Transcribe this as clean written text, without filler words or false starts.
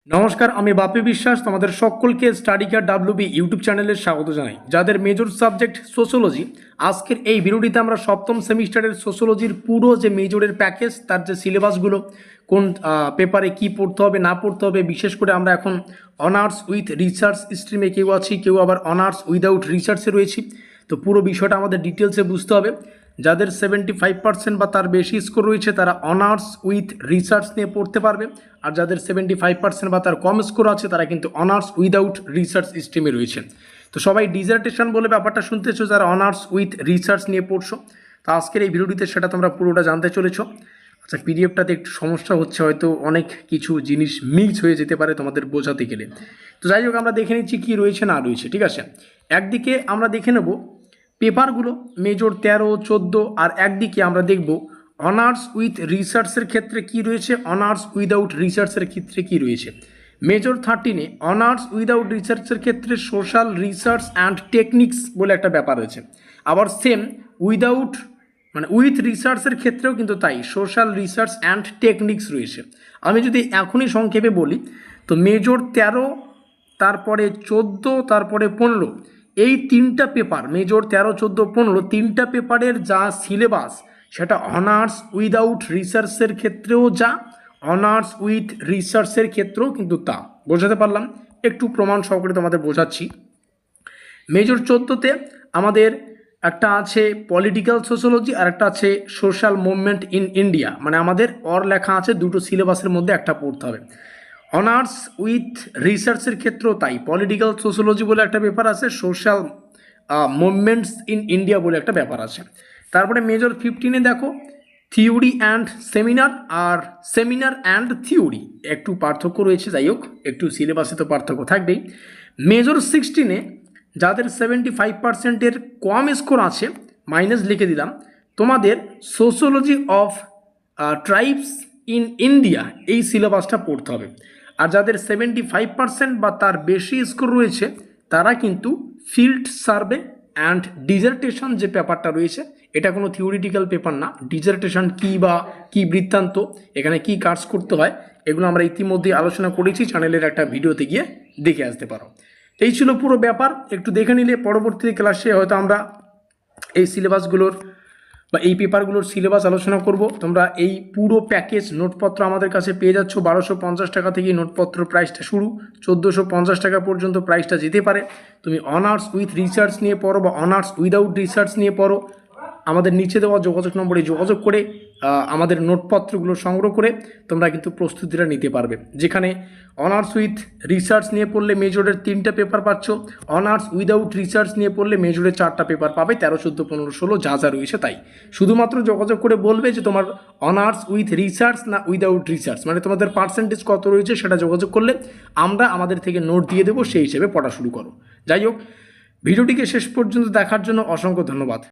নমস্কার, আমি বাপি বিশ্বাস তোমাদের সকলকে স্টাডি কেয়ার ডাব্লিউবি ইউটিউব চ্যানেলে স্বাগত জানাই। যাদের মেজর সাবজেক্ট সোশ্যোলজি, আজকের এই ভিডিওটিতে আমরা সপ্তম সেমিস্টারের সোশ্যোলজির পুরো যে মেজরের প্যাকেজ, তার যে সিলেবাসগুলো, কোন পেপারে কি পড়তে হবে না পড়তে হবে, বিশেষ করে আমরা এখন অনার্স উইথ রিসার্চ স্ট্রিমে কেউ আছি, কেউ আবার অনার্স উইদাউট রিসার্চে রয়েছি। তো পুরো বিষয়টা আমাদের ডিটেলসে বুঝতে হবে। যাদের 75% বা তার বেশি স্কোর রয়েছে তারা অনার্স উইথ রিসার্চ নিয়ে পড়তে পারবে, আর যাদের 75% বা তার কম স্কোর আছে তারা কিন্তু অনার্স উইদাউট রিসার্চ স্ট্রিমে রয়েছে। তো সবাই ডিজার্টেশন বলে ব্যাপারটা শুনতেছো যারা অনার্স উইথ রিসার্চ নিয়ে পড়ছো। তো আজকের এই ভিডিওটিতে সেটা তোমরা পুরোটা জানতে চলেছো। আচ্ছা, পিডিএফটাতে একটু সমস্যা হচ্ছে, হয়তো অনেক কিছু জিনিস মিক্স হয়ে যেতে পারে তোমাদের বোঝাতে গেলে। তো যাই হোক, আমরা দেখে নিচ্ছি কী রয়েছে না রয়েছে। ঠিক আছে, একদিকে আমরা দেখে নেব পেপারগুলো মেজর 13, 14, আর একদিকে আমরা দেখব অনার্স উইথ রিসার্চের ক্ষেত্রে কি রয়েছে, অনার্স উইদাউট রিসার্চের ক্ষেত্রে কি রয়েছে। মেজর 13-এ অনার্স উইদাউট রিসার্চের ক্ষেত্রে সোশ্যাল রিসার্চ অ্যান্ড টেকনিক্স বলে একটা ব্যাপার রয়েছে। আবার সেম উইদাউট উইথ রিসার্চের ক্ষেত্রেও কিন্তু তাই, সোশ্যাল রিসার্চ অ্যান্ড টেকনিক্স রয়েছে। আমি যদি এখনই সংক্ষেপে বলি তো মেজর 13, তারপরে 14, তারপরে 15, এই তিনটা পেপার মেজর 13, 14, 15 তিনটা পেপারের যা সিলেবাস সেটা অনার্স উইদাউট রিসার্চের ক্ষেত্রেও যা, অনার্স উইথ রিসার্চের ক্ষেত্রেও কিন্তু তা। বোঝাতে পারলাম? একটু প্রমাণ সহকারে তোমাদের বোঝাচ্ছি। মেজর 14-তে আমাদের একটা আছে পলিটিক্যাল সোশ্যোলজি আর একটা আছে সোশ্যাল মুভমেন্ট ইন ইন্ডিয়া, মানে আমাদের লেখা আছে দুটো সিলেবাসের মধ্যে একটা পড়তে হবে। অনার্স উইথ রিসার্চের ক্ষেত্রেও তাই, পলিটিক্যাল সোশ্যোলজি বলে একটা ব্যাপার আছে, সোশ্যাল মুভমেন্টস ইন ইন্ডিয়া বলে একটা ব্যাপার আছে। তারপরে মেজর 15-এ দেখো থিওরি অ্যান্ড সেমিনার, আর সেমিনার অ্যান্ড থিওরি একটু পার্থক্য রয়েছে, যাই হোক একটু সিলেবাসে তো পার্থক্য থাকবেই। মেজর 16-এ যাদের 75%-এর কম স্কোর আছে মাইনাস লিখে দিলাম, তোমাদের sociology of tribes in India এই সিলেবাসটা পড়তে হবে। আর যাদের 75% বা তার বেশি স্কোর রয়েছে তারা কিন্তু ফিল্ড সার্ভে অ্যান্ড ডিজার্টেশন যে পেপারটা রয়েছে, এটা কোনো থিওরিটিক্যাল পেপার না। ডিজার্টেশন কী বা কী বৃত্তান্ত, এখানে কি কাজ করতে হয়, এগুলো আমরা ইতিমধ্যে আলোচনা করেছি, চ্যানেলের একটা ভিডিওতে গিয়ে দেখে আসতে পারো। এই ছিল পুরো ব্যাপার, একটু দেখে নিলে পরবর্তী ক্লাসে হয়তো আমরা এই সিলেবাসগুলোর বা এই পেপারগুলোর সিলেবাস আলোচনা করব। তোমরা এই পুরো প্যাকেজ নোটপত্র আমাদের কাছে পেয়ে যাচ্ছ 1250 টাকা থেকে নোটপত্র প্রাইসটা শুরু, 1450 টাকা পর্যন্ত প্রাইসটা যেতে পারে। তুমি অনার্স উইথ রিসার্চ নিয়ে পড়ো বা অনার্স উইদাউট রিসার্চ নিয়ে পড়ো, আমাদের নিচে দেওয়া যোগাযোগ নম্বরে যোগাযোগ করে আমাদের নোটপত্রগুলো সংগ্রহ করে তোমরা কিন্তু প্রস্তুতিটা নিতে পারবে। যেখানে অনার্স উইথ রিসার্চ নিয়ে পড়লে মেজরের 3টা পেপার পাচ্ছ, অনার্স উইদাউট রিসার্চ নিয়ে পড়লে মেজরের 4টা পেপার পাবে, 13, 14, 15, 16 যা যা রয়েছে তাই। শুধুমাত্র যোগাযোগ করে বলবে যে তোমার অনার্স উইথ রিসার্চ না উইদাউট রিসার্চ, মানে তোমাদের পার্সেন্টেজ কত রয়েছে সেটা যোগাযোগ করলে আমরা আমাদের থেকে নোট দিয়ে দেবো, সেই হিসেবে পড়া শুরু করো। যাই হোক, ভিডিওটিকে শেষ পর্যন্ত দেখার জন্য অসংখ্য ধন্যবাদ।